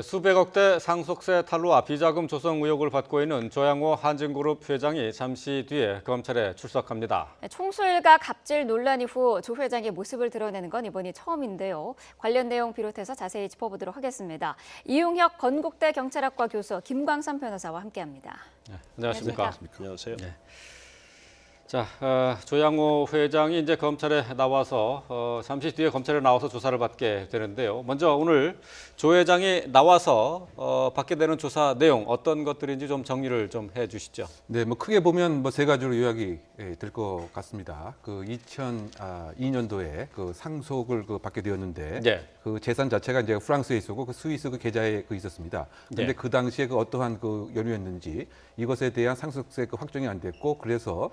수백억대 상속세 탈루와 비자금 조성 의혹을 받고 있는 조양호 한진그룹 회장이 잠시 뒤에 검찰에 출석합니다. 총수일가 갑질 논란 이후 조 회장의 모습을 드러내는 건 이번이 처음인데요. 관련 내용 비롯해서 자세히 짚어보도록 하겠습니다. 이용혁 건국대 경찰학과 교수, 김광삼 변호사와 함께합니다. 네, 안녕하십니까? 안녕하세요. 네. 자, 조양호 회장이 이제 검찰에 나와서 잠시 뒤에 검찰에 나와서 조사를 받게 되는데요. 먼저 오늘 조 회장이 나와서 받게 되는 조사 내용 어떤 것들인지 좀 정리를 좀 해주시죠. 네, 뭐 크게 보면 뭐 세 가지로 요약이 될 것 같습니다. 그 2002년도에 그 상속을 받게 되었는데 네. 그 재산 자체가 이제 프랑스에 있었고 그 스위스 그 계좌에 있었습니다. 그런데 네. 그 당시에 그 어떠한 그 연유였는지 이것에 대한 상속세 그 확정이 안 됐고 그래서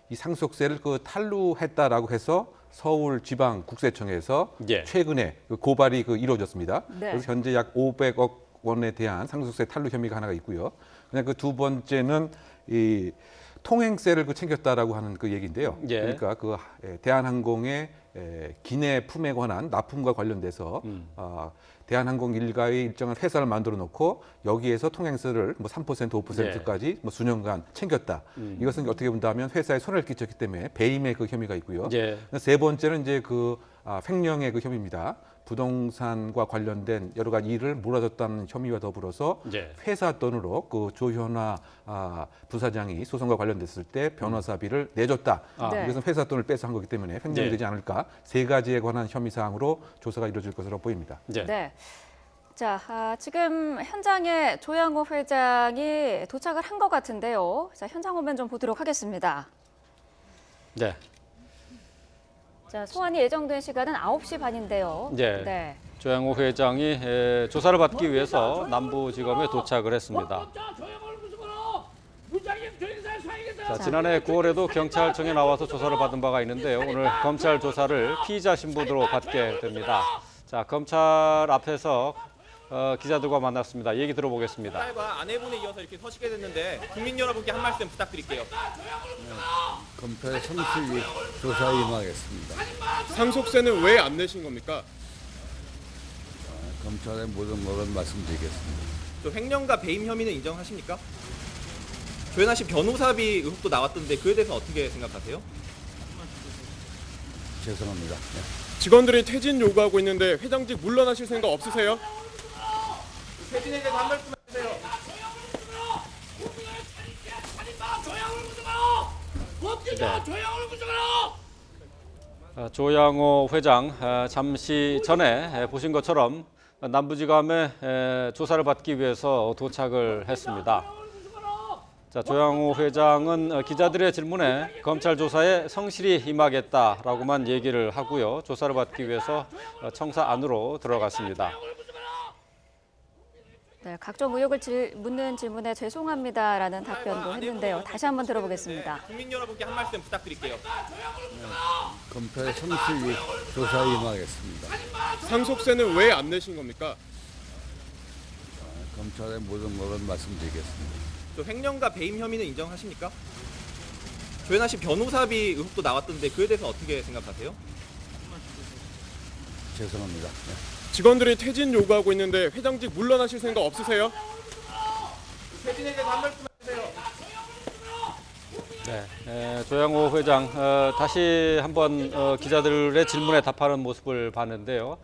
이 상속세를 그 탈루했다라고 해서 서울지방국세청에서 예. 최근에 그 고발이 이루어졌습니다. 네. 그래서 현재 약 500억 원에 대한 상속세 탈루 혐의가 하나가 있고요. 그냥 그 두 번째는 이 통행세를 챙겼다라고 하는 그 얘기인데요. 예. 그러니까 대한항공의 기내 품에 관한 납품과 관련돼서 대한항공 일가의 일정한 회사를 만들어 놓고 여기에서 통행세를 뭐 3%, 5%까지 뭐 수년간 챙겼다. 이것은 어떻게 본다면 회사에 손해를 끼쳤기 때문에 배임의 그 혐의가 있고요. 예. 세 번째는 이제 횡령의 그 혐의입니다. 부동산과 관련된 여러 가지 일을 몰아줬다는 혐의와 더불어서 예. 회사 돈으로 그 조현아 부사장이 소송과 관련됐을 때 변호사비를 내줬다. 네. 이것은 회사 돈을 빼서 한 거기 때문에 횡령이 예. 되지 않을까. 세 가지에 관한 혐의 사항으로 조사가 이루어질 것으로 보입니다. 네. 네. 자, 지금 현장에 조양호 회장이 도착을 한 것 같은데요. 자, 현장 화면 좀 보도록 하겠습니다. 네. 자, 소환이 예정된 시간은 9시 반인데요. 네. 네. 조양호 회장이 조사를 받기 위해서 남부지검에 도착을 했습니다. 자, 지난해 9월에도 경찰청에 나와서 조사를 받은 바가 있는데요. 오늘 검찰 조사를 피의자 신분으로 받게 됩니다. 자, 검찰 앞에서 기자들과 만났습니다. 얘기 들어보겠습니다. 딸과 아내분에 이어서 이렇게 서시게 됐는데 국민 여러분께 한 말씀 부탁드릴게요. 검찰 성실히 조사에 임하겠습니다. 상속세는 왜 안 내신 겁니까? 검찰의 모든 것을 말씀드리겠습니다. 또 횡령과 배임 혐의는 인정하십니까? 조현아 씨 변호사비 의혹도 나왔던데 그에 대해서 어떻게 생각하세요? 죄송합니다. 네. 직원들이 퇴진 요구하고 있는데 회장직 물러나실 생각 없으세요? 퇴진에 대해서 한 말씀 해주세요. 조양호 회장 잠시 전에 보신 것처럼 남부지검에 조사를 받기 위해서 도착을 했습니다. 자, 조양호 회장은 기자들의 질문에 검찰 조사에 성실히 임하겠다라고만 얘기를 하고요. 조사를 받기 위해서 청사 안으로 들어갔습니다. 네, 각종 의혹을 묻는 질문에 죄송합니다라는 답변도 했는데요. 다시 한번 들어보겠습니다. 국민 여러분께 한 말씀 부탁드릴게요. 검찰의 성실히 조사에 임하겠습니다. 상속세는 왜 안 내신 겁니까? 검찰의 모든 것을 말씀드리겠습니다. 또 횡령과 배임 혐의는 인정하십니까? 조현아 씨 변호사비 의혹도 나왔던데 그에 대해서 어떻게 생각하세요? 죄송합니다. 네. 직원들이 퇴진 요구하고 있는데 회장직 물러나실 생각 없으세요? 퇴진에 대해서 한 말씀 해주세요. 네, 조양호 회장 다시 한번 기자들의 질문에 답하는 모습을 봤는데요.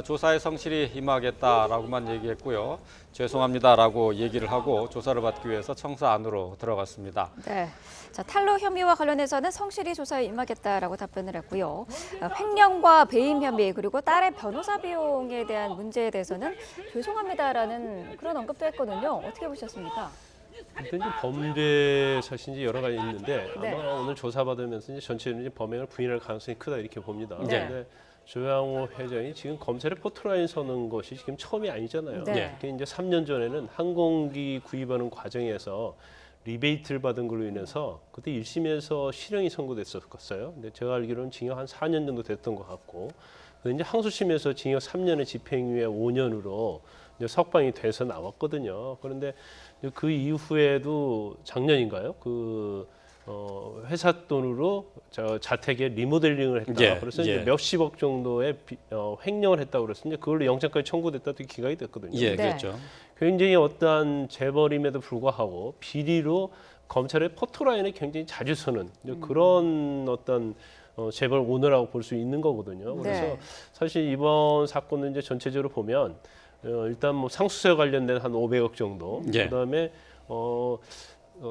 조사에 성실히 임하겠다라고만 얘기했고요. 죄송합니다라고 얘기를 하고 조사를 받기 위해서 청사 안으로 들어갔습니다. 네. 자, 탈루 혐의와 관련해서는 성실히 조사에 임하겠다라고 답변을 했고요. 횡령과 배임 혐의 그리고 딸의 변호사 비용에 대한 문제에 대해서는 죄송합니다라는 그런 언급도 했거든요. 어떻게 보셨습니까? 일단 이제 범죄 사실이 여러 가지 있는데 네. 아마 오늘 조사받으면서 이제 전체적으로 이제 범행을 부인할 가능성이 크다 이렇게 봅니다. 네. 그런데 조양호 회장이 지금 검찰에 포트라인 서는 것이 지금 처음이 아니잖아요. 네. 그게 이제 3년 전에는 항공기 구입하는 과정에서 리베이트를 받은 걸로 인해서 그때 1심에서 실형이 선고됐었어요. 근데 제가 알기로는 징역 한 4년 정도 됐던 것 같고, 이제 항소심에서 징역 3년에 집행유예 5년으로 이제 석방이 돼서 나왔거든요. 그런데 그 이후에도 작년인가요? 회사 돈으로 저 자택에 리모델링을 했다. 예, 그래서 예. 이제 몇십억 정도의 횡령을 했다고 그랬는데 그걸로 영장까지 청구됐다 또 기각이 됐거든요. 예, 네. 그렇죠. 굉장히 어떠한 재벌임에도 불구하고 비리로 검찰의 포토라인에 굉장히 자주 서는 이제 그런 어떤 재벌 오너라고 볼 수 있는 거거든요. 그래서 네. 사실 이번 사건은 이제 전체적으로 보면 일단 뭐 상수세 관련된 한 500억 정도, 예. 그다음에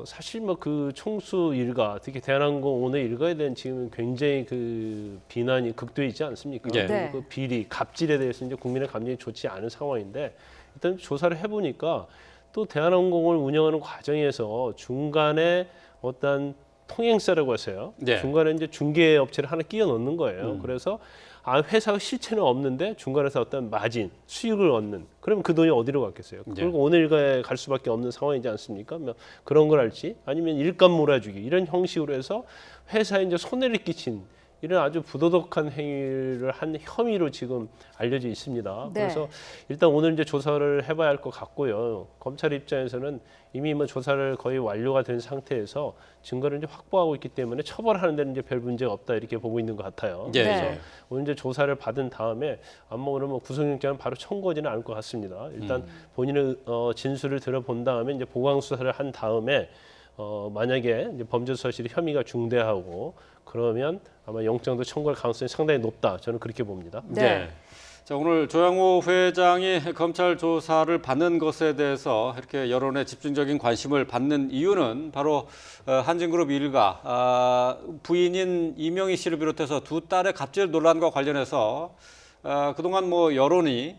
사실 뭐 그 총수 일가, 특히 대한항공 오너 일가에 대한 지금 굉장히 그 비난이 극도이지 않습니까? 예. 네. 그 비리, 갑질에 대해서 이제 국민의 감정이 좋지 않은 상황인데 일단 조사를 해보니까 또 대한항공을 운영하는 과정에서 중간에 어떤 통행사라고 하세요. 네. 중간에 이제 중개 업체를 하나 끼워 넣는 거예요. 그래서 회사가 실체는 없는데 중간에서 어떤 마진, 수익을 얻는. 그러면 그 돈이 어디로 갔겠어요? 네. 그리고 오늘 일가에 갈 수밖에 없는 상황이지 않습니까? 뭐 그런 걸 할지 아니면 일감 몰아주기 이런 형식으로 해서 회사에 이제 손해를 끼친 이런 아주 부도덕한 행위를 한 혐의로 지금 알려져 있습니다. 네. 그래서 일단 오늘 이제 조사를 해봐야 할 것 같고요. 검찰 입장에서는 이미 뭐 조사를 거의 완료가 된 상태에서 증거를 이제 확보하고 있기 때문에 처벌하는 데는 이제 별 문제가 없다 이렇게 보고 있는 것 같아요. 예, 네. 예. 오늘 이제 조사를 받은 다음에 아마 오늘 뭐 구속영장은 바로 청구하지는 않을 것 같습니다. 일단 본인의 진술을 들어본 다음에 이제 보강 수사를 한 다음에 만약에 이제 범죄 사실이 혐의가 중대하고 그러면 아마 영장도 청구할 가능성이 상당히 높다. 저는 그렇게 봅니다. 네. 자, 오늘 조양호 회장이 검찰 조사를 받는 것에 대해서 이렇게 여론의 집중적인 관심을 받는 이유는 바로 한진그룹 일가 부인인 이명희 씨를 비롯해서 두 딸의 갑질 논란과 관련해서 그동안 뭐 여론이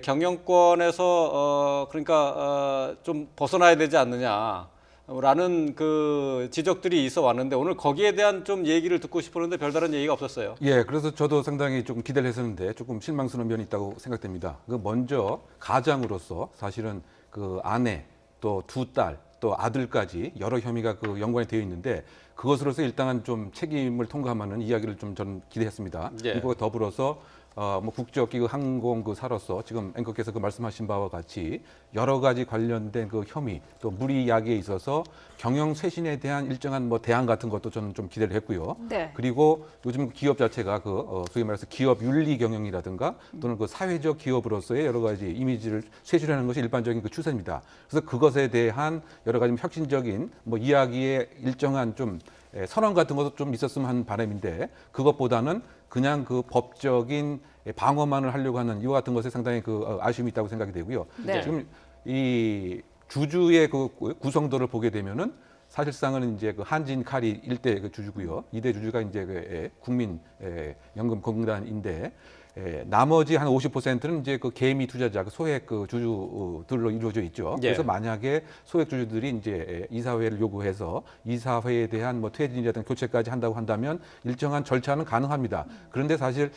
경영권에서 그러니까 좀 벗어나야 되지 않느냐. 라는 그 지적들이 있어 왔는데 오늘 거기에 대한 좀 얘기를 듣고 싶었는데 별다른 얘기가 없었어요. 예, 그래서 저도 상당히 조금 기대를 했었는데 조금 실망스러운 면이 있다고 생각됩니다. 그 먼저 가장으로서 사실은 그 아내 또 두 딸 또 아들까지 여러 혐의가 그 연관이 되어 있는데 그것으로서 일단은 좀 책임을 통감하는 이야기를 좀 저는 기대했습니다. 예. 그리고 더불어서 뭐 국적기구 항공 그 사로서 지금 앵커께서 그 말씀하신 바와 같이 여러 가지 관련된 그 혐의 또 무리 이야기에 있어서 경영 쇄신에 대한 일정한 뭐 대안 같은 것도 저는 좀 기대를 했고요. 네. 그리고 요즘 기업 자체가 그 소위 말해서 기업 윤리 경영이라든가 또는 그 사회적 기업으로서의 여러 가지 이미지를 쇄신하는 것이 일반적인 그 추세입니다. 그래서 그것에 대한 여러 가지 혁신적인 뭐 이야기의 일정한 좀 선언 같은 것도 좀 있었으면 하는 바람인데 그것보다는 그냥 그 법적인 방어만을 하려고 하는 이와 같은 것에 상당히 그 아쉬움이 있다고 생각이 되고요. 네. 지금 이 주주의 그 구성도를 보게 되면은 사실상은 이제 그 한진 카리 일대 그 주주고요. 2대 주주가 이제 그 국민 연금 공단인데 나머지 한 50%는 이제 그 개미 투자자, 그 소액 그 주주들로 이루어져 있죠. 예. 그래서 만약에 소액 주주들이 이제 이사회를 요구해서 이사회에 대한 뭐 퇴진이라든가 교체까지 한다고 한다면 일정한 절차는 가능합니다. 그런데 사실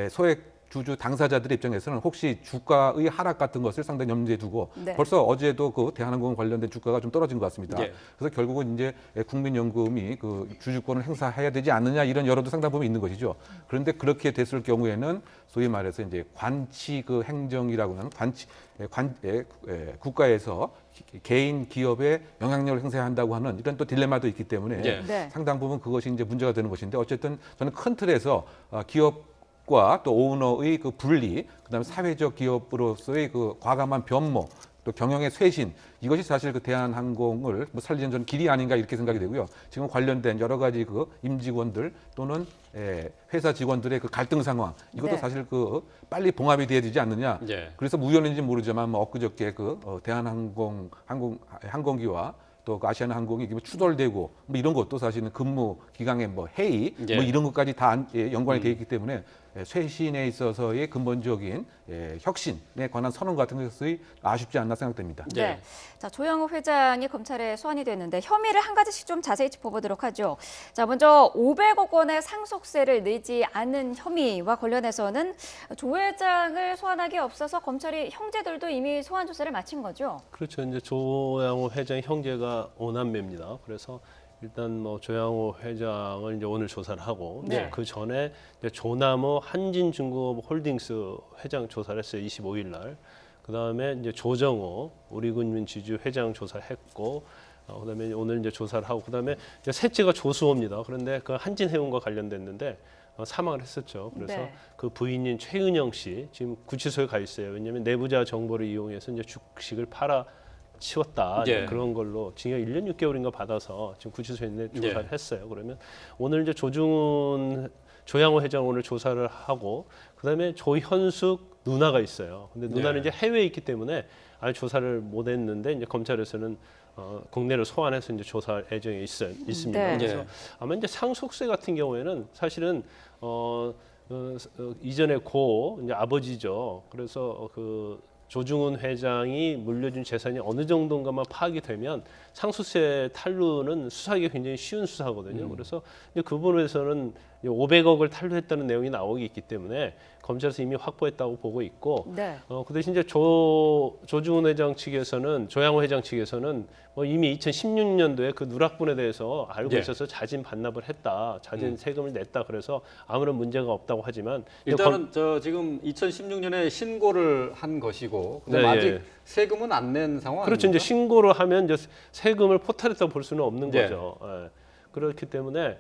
소액 주주 당사자들의 입장에서는 혹시 주가의 하락 같은 것을 상당히 염두에 두고 네. 벌써 어제도 그 대한항공 관련된 주가가 좀 떨어진 것 같습니다. 예. 그래서 결국은 이제 국민연금이 그 주주권을 행사해야 되지 않느냐 이런 여론도 상당 부분 있는 것이죠. 그런데 그렇게 됐을 경우에는 소위 말해서 이제 관치 그 행정이라고 하는 국가에서 개인 기업에 영향력을 행사해야 한다고 하는 이런 또 딜레마도 있기 때문에 예. 네. 상당 부분 그것이 이제 문제가 되는 것인데 어쨌든 저는 큰 틀에서 기업과 또 오너의 그 분리, 그다음에 사회적 기업으로서의 그 과감한 변모, 또 경영의 쇄신 이것이 사실 그 대한항공을 뭐 살리는 저는 길이 아닌가 이렇게 생각이 되고요. 지금 관련된 여러 가지 그 임직원들 또는 회사 직원들의 그 갈등 상황 이것도 네. 사실 그 빨리 봉합이 돼야 되지 않느냐. 예. 그래서 우연인지 모르지만 뭐 엊그저께 그 항공기와 또 그 아시아나항공이 추돌되고 뭐 이런 것도 사실은 근무 기간의 뭐 회의 예. 뭐 이런 것까지 다 연관이 되어 있기 때문에 쇄신에 있어서의 근본적인 혁신에 관한 선언 같은 것이 아쉽지 않나 생각됩니다. 예. 네. 자, 조양호 회장이 검찰에 소환이 됐는데 혐의를 한 가지씩 좀 자세히 짚어보도록 하죠. 자, 먼저 500억 원의 상속세를 내지 않은 혐의와 관련해서는 조 회장을 소환하기 앞서서 검찰이 형제들도 이미 소환 조사를 마친 거죠. 그렇죠. 이제 조양호 회장 형제가 5남매입니다. 그래서 일단 뭐 조양호 회장을 이제 오늘 조사를 하고 네. 그 전에 이제 조남호 한진중공업 홀딩스 회장 조사를 했어요. 25일 날. 그다음에 이제 조정호 우리군민지주 회장 조사를 했고 그다음에 오늘 이제 조사를 하고 그다음에 이제 셋째가 조수호입니다. 그런데 그 한진해운과 관련됐는데 사망을 했었죠. 그래서 네. 그 부인인 최은영 씨 지금 구치소에 가 있어요. 왜냐하면 내부자 정보를 이용해서 이제 주식을 팔아 치웠다 예. 그런 걸로 징역 1년 6개월인가 받아서 지금 구치소에 있는 조사를 예. 했어요. 그러면 오늘 이제 조양호 회장 오늘 조사를 하고 그다음에 조현숙 누나가 있어요. 근데 누나는 네. 이제 해외에 있기 때문에 아예 조사를 못했는데 이제 검찰에서는 국내로 소환해서 이제 조사 예정에 있습니다. 네. 그래서 네. 아마 이제 상속세 같은 경우에는 사실은 이전에 고 이제 아버지죠. 그래서 그 조중훈 회장이 물려준 재산이 어느 정도인가만 파악이 되면 상속세 탈루는 수사하기가 굉장히 쉬운 수사거든요. 그래서 이제 그 부분에서는 500억을 탈루했다는 내용이 나오기 있기 때문에 검찰에서 이미 확보했다고 보고 있고 네. 그 대신 이제 조중훈 회장 측에서는 조양호 회장 측에서는 이미 2016년도에 그 누락분에 대해서 알고 예. 있어서 자진 반납을 했다, 자진 세금을 냈다 그래서 아무런 문제가 없다고 하지만 일단은 저 지금 2016년에 신고를 한 것이고 그다음 네, 아직 예. 세금은 안 낸 상황 그렇죠. 아닙니까? 이제 신고를 하면 이제 세금을 포탈했다고 볼 수는 없는 예. 거죠. 예. 그렇기 때문에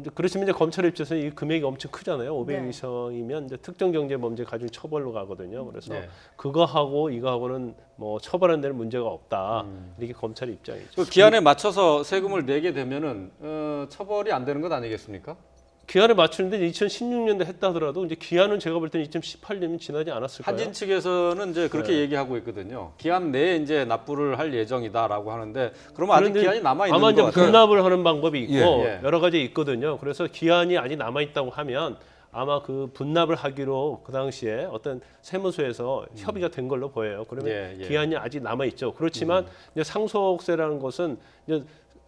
이제 그렇지만 이제 검찰 입장에서는 이 금액이 엄청 크잖아요. 500억 네. 이상이면 이제 특정경제범죄 가중 처벌로 가거든요. 그래서 네. 그거 하고 이거 하고는 뭐 처벌하는 데는 문제가 없다. 이렇게 검찰의 입장이죠. 그 기한에 맞춰서 세금을 내게 되면은 처벌이 안 되는 것 아니겠습니까? 기한에 맞추는데 2016년도 했다 하더라도 이제 기한은 제가 볼 때는 2018년이 지나지 않았을까요? 한진 측에서는 이제 그렇게 네. 얘기하고 있거든요. 기한 내에 이제 납부를 할 예정이다라고 하는데 그러면 아직 그런데 기한이 남아 있는 아마 이제 것 같아요. 분납을 하는 방법이 있고 예. 여러 가지 있거든요. 그래서 기한이 아직 남아 있다고 하면 아마 그 분납을 하기로 그 당시에 어떤 세무서에서 협의가 된 걸로 보여요. 그러면 예, 예. 기한이 아직 남아 있죠. 그렇지만 이제 상속세라는 것은 이제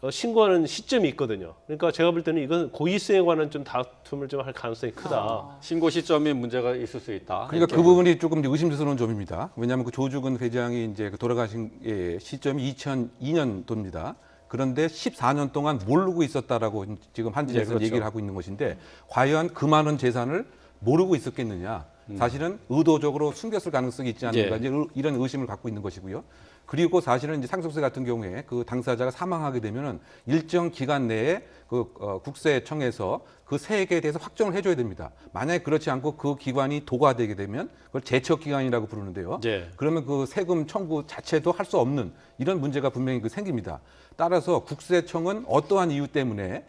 신고하는 시점이 있거든요. 그러니까 제가 볼 때는 이건 고의성에 관한 좀 다툼을 좀 할 가능성이 크다. 신고 시점에 문제가 있을 수 있다. 그러니까 그 부분이 조금 이제 의심스러운 점입니다. 왜냐하면 그 조중근 회장이 이제 그 돌아가신 시점이 2002년도입니다. 그런데 14년 동안 모르고 있었다라고 지금 한진에서 그렇죠. 얘기를 하고 있는 것인데 과연 그 많은 재산을 모르고 있었겠느냐? 사실은 의도적으로 숨겼을 가능성이 있지 않는가 이제 이런 의심을 갖고 있는 것이고요. 그리고 사실은 이제 상속세 같은 경우에 그 당사자가 사망하게 되면은 일정 기간 내에 그 국세청에서 그 세액에 대해서 확정을 해줘야 됩니다. 만약에 그렇지 않고 그 기관이 도과되게 되면 그걸 제척 기간이라고 부르는데요. 예. 그러면 그 세금 청구 자체도 할 수 없는 이런 문제가 분명히 생깁니다. 따라서 국세청은 어떠한 이유 때문에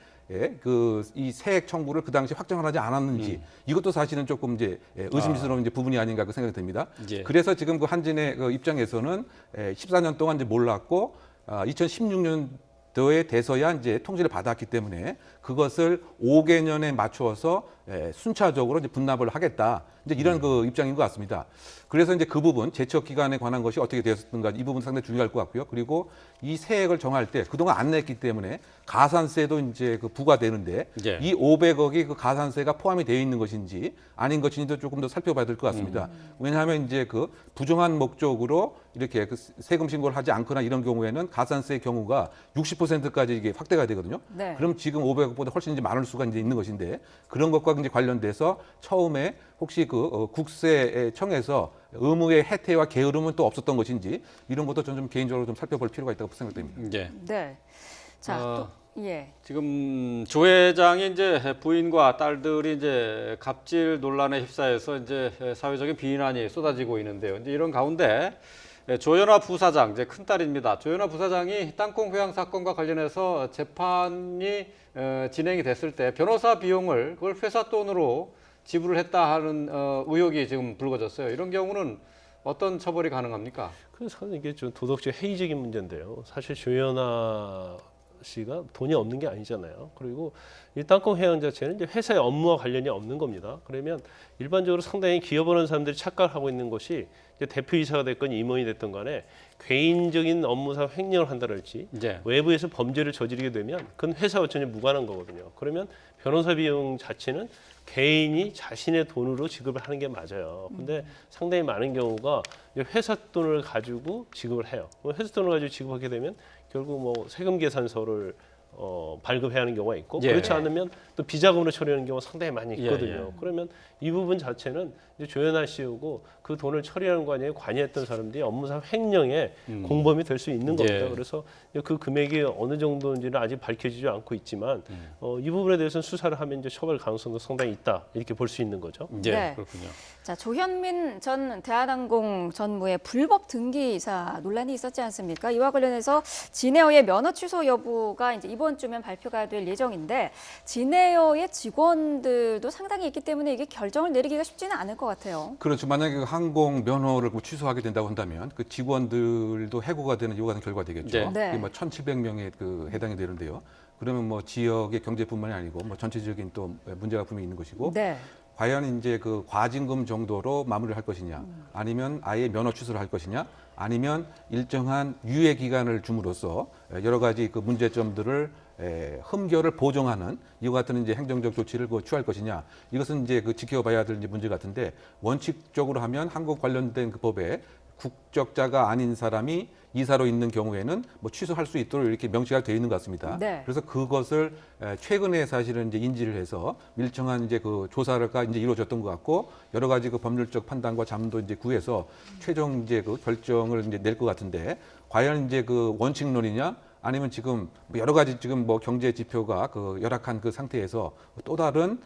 이 세액 청구를 그 당시 확정을 하지 않았는지 이것도 사실은 조금 이제 의심스러운 이제 부분이 아닌가 그 생각이 듭니다. 예. 그래서 지금 그 한진의 그 입장에서는 14년 동안 이제 몰랐고 2016년도에 돼서야 이제 통지를 받았기 때문에 그것을 5개년에 맞추어서 순차적으로 이제 분납을 하겠다. 이제 이런 그 입장인 것 같습니다. 그래서 이제 그 부분 제척 기간에 관한 것이 어떻게 되었든가 이 부분 상당히 중요할 것 같고요. 그리고 이 세액을 정할 때 그동안 안 냈기 때문에 가산세도 이제 그 부과되는데 예. 이 500억이 그 가산세가 포함이 되어 있는 것인지 아닌 것인지도 조금 더 살펴봐야 될 것 같습니다. 왜냐하면 이제 그 부정한 목적으로 이렇게 그 세금 신고를 하지 않거나 이런 경우에는 가산세의 경우가 60%까지 이게 확대가 되거든요. 네. 그럼 지금 500억보다 훨씬 이제 많을 수가 이제 있는 것인데 그런 것과 이제 관련돼서 처음에 혹시 그 국세청에서 의무의 해태와 게으름은 또 없었던 것인지 이런 것도 저는 좀 개인적으로 좀 살펴볼 필요가 있다고 생각됩니다. 예. 네. 자, 또, 예. 지금 조 회장이 이제 부인과 딸들이 이제 갑질 논란에 휩싸여서 이제 사회적인 비난이 쏟아지고 있는데요. 이제 이런 가운데 조현아 부사장, 이제 큰 딸입니다. 조현아 부사장이 땅콩 회항 사건과 관련해서 재판이 진행이 됐을 때 변호사 비용을 그걸 회사 돈으로 지불을 했다 하는 의혹이 지금 불거졌어요. 이런 경우는 어떤 처벌이 가능합니까? 그래서 저는 이게 좀 도덕적 회의적인 문제인데요. 사실 조현아 씨가 돈이 없는 게 아니잖아요. 그리고 이 땅콩 회항 자체는 이제 회사의 업무와 관련이 없는 겁니다. 그러면 일반적으로 상당히 기업하는 사람들이 착각하고 있는 것이 이제 대표이사가 됐건 임원이 됐든 간에 개인적인 업무상 횡령을 한다랄지 이제 외부에서 범죄를 저지르게 되면 그건 회사와 전혀 무관한 거거든요. 그러면 변호사 비용 자체는 개인이 자신의 돈으로 지급을 하는 게 맞아요. 근데 상당히 많은 경우가 회사 돈을 가지고 지급을 해요. 회사 돈을 가지고 지급하게 되면 결국 뭐 세금 계산서를 발급해야 하는 경우가 있고 예. 그렇지 않으면 또 비자금으로 처리하는 경우가 상당히 많이 있거든요. 예, 예. 그러면 이 부분 자체는 이제 조현아 씨하고 그 돈을 처리하는 과정에 관여했던 사람들이 업무상 횡령의 공범이 될 수 있는 겁니다. 예. 그래서 그 금액이 어느 정도인지는 아직 밝혀지지 않고 있지만 이 부분에 대해서는 수사를 하면 이제 처벌 가능성도 상당히 있다 이렇게 볼 수 있는 거죠. 예, 네. 그렇군요. 자, 조현민 전 대한항공 전무의 불법 등기이사 논란이 있었지 않습니까? 이와 관련해서 진에어의 면허 취소 여부가 이제 이번 주면 발표가 될 예정인데 진에어의 직원들도 상당히 있기 때문에 이게 결정을 내리기가 쉽지는 않을 것 같아요. 그렇죠. 만약에 그 항공 면허를 취소하게 된다고 한다면 그 직원들도 해고가 되는 이와 같은 결과가 되겠죠. 네. 네. 그게 뭐 1,700명에 해당이 되는데요. 그러면 뭐 지역의 경제뿐만이 아니고 뭐 전체적인 또 문제가 분명히 있는 것이고 네. 과연 이제 그 과징금 정도로 마무리를 할 것이냐, 아니면 아예 면허 취소를 할 것이냐, 아니면 일정한 유예 기간을 줌으로써 여러 가지 그 문제점들을 흠결을 보정하는 이와 같은 이제 행정적 조치를 취할 것이냐, 이것은 이제 그 지켜봐야 될 이제 문제 같은데 원칙적으로 하면 한국 관련된 그 법에 국적자가 아닌 사람이 이사로 있는 경우에는 뭐 취소할 수 있도록 이렇게 명시가 되어 있는 것 같습니다. 네. 그래서 그것을 최근에 사실은 이제 인지를 해서 밀정한 이제 그 조사가 이제 이루어졌던 것 같고 여러 가지 그 법률적 판단과 잠도 이제 구해서 최종 이제 그 결정을 이제 낼 것 같은데 과연 이제 그 원칙론이냐 아니면 지금 뭐 여러 가지 지금 뭐 경제 지표가 그 열악한 그 상태에서 또 다른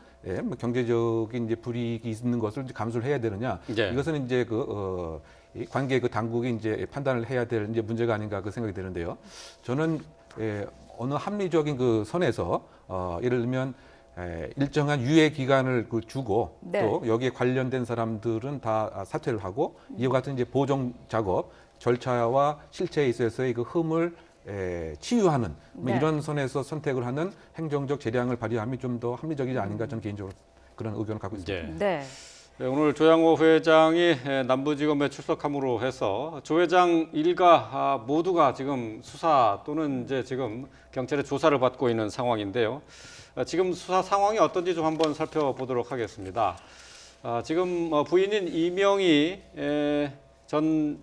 뭐 경제적인 이제 불이익이 있는 것을 이제 감수를 해야 되느냐 네. 이것은 이제 이 관계 그 당국이 이제 판단을 해야 될 이제 문제가 아닌가 그 생각이 드는데요. 저는 어느 합리적인 그 선에서 예를 들면 일정한 유예 기간을 주고 네. 또 여기에 관련된 사람들은 다 사퇴를 하고 이와 같은 이제 보정 작업 절차와 실체에 있어서의 그 흠을 치유하는 뭐 네. 이런 선에서 선택을 하는 행정적 재량을 발휘함이 좀 더 합리적이지 아닌가 저는 개인적으로 그런 의견을 갖고 있습니다. 예. 네. 네, 오늘 조양호 회장이 남부지검에 출석함으로 해서 조 회장 일가 모두가 지금 수사 또는 이제 지금 경찰의 조사를 받고 있는 상황인데요. 지금 수사 상황이 어떤지 좀 한번 살펴보도록 하겠습니다. 지금 부인인 이명희 전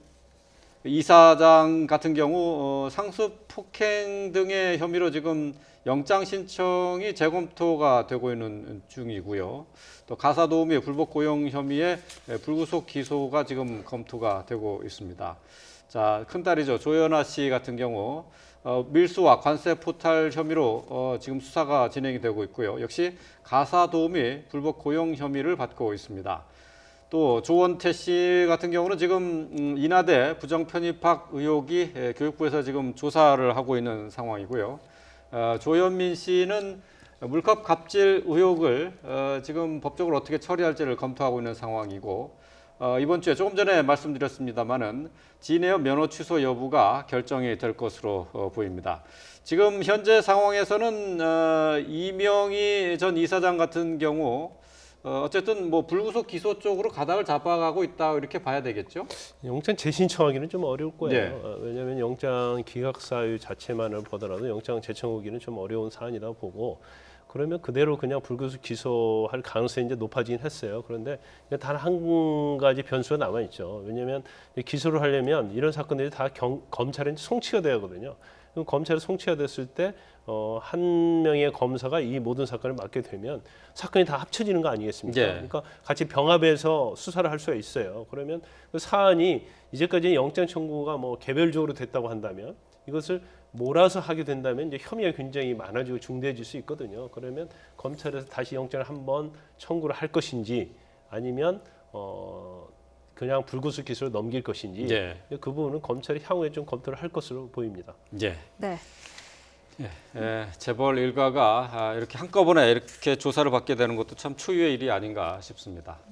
이사장 같은 경우 상습 폭행 등의 혐의로 지금 영장 신청이 재검토가 되고 있는 중이고요. 또 가사도우미 불법 고용 혐의에 불구속 기소가 지금 검토가 되고 있습니다. 자, 큰딸이죠. 조연아 씨 같은 경우 밀수와 관세 포탈 혐의로 지금 수사가 진행이 되고 있고요. 역시 가사도우미 불법 고용 혐의를 받고 있습니다. 또 조원태 씨 같은 경우는 지금 인하대 부정편입학 의혹이 교육부에서 지금 조사를 하고 있는 상황이고요. 조현민 씨는 물컵 갑질 의혹을 지금 법적으로 어떻게 처리할지를 검토하고 있는 상황이고 이번 주에 조금 전에 말씀드렸습니다마는 진에어 면허 취소 여부가 결정이 될 것으로 보입니다. 지금 현재 상황에서는 이명희 전 이사장 같은 경우 어쨌든 뭐 불구속 기소 쪽으로 가닥을 잡아가고 있다 이렇게 봐야 되겠죠? 영장 재신청하기는 좀 어려울 거예요. 네. 왜냐하면 영장 기각 사유 자체만을 보더라도 영장 재청하기는 좀 어려운 사안이라고 보고 그러면 그대로 그냥 불구속 기소할 가능성이 이제 높아지긴 했어요. 그런데 단 한 가지 변수가 남아 있죠. 왜냐하면 기소를 하려면 이런 사건들이 다 검찰에 송치가 돼야 하거든요. 그럼 검찰에 송치가 됐을 때 한 명의 검사가 이 모든 사건을 맡게 되면 사건이 다 합쳐지는 거 아니겠습니까? 네. 그러니까 같이 병합해서 수사를 할 수가 있어요. 그러면 그 사안이 이제까지 영장 청구가 뭐 개별적으로 됐다고 한다면 이것을 몰아서 하게 된다면 이제 혐의가 굉장히 많아지고 중대해질 수 있거든요. 그러면 검찰에서 다시 영장을 한번 청구를 할 것인지 아니면 그냥 불구속 기소를 넘길 것인지 예. 그 부분은 검찰이 향후에 좀 검토를 할 것으로 보입니다. 예. 네. 재벌 일가가 이렇게 한꺼번에 이렇게 조사를 받게 되는 것도 참 초유의 일이 아닌가 싶습니다.